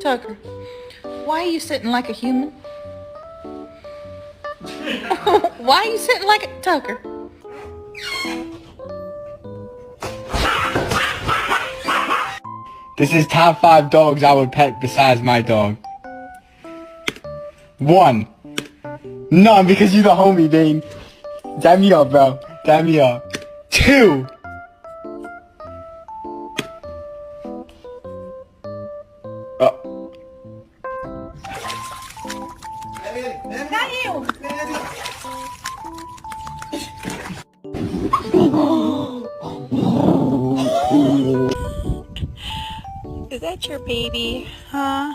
Tucker, why are you sitting like a human? Why are you sitting like a Tucker? This is top 5 dogs I would pet besides my dog. 1. None, because you're the homie, Dane. Dab me up, bro. Dab me up. 2. Is that your baby, huh?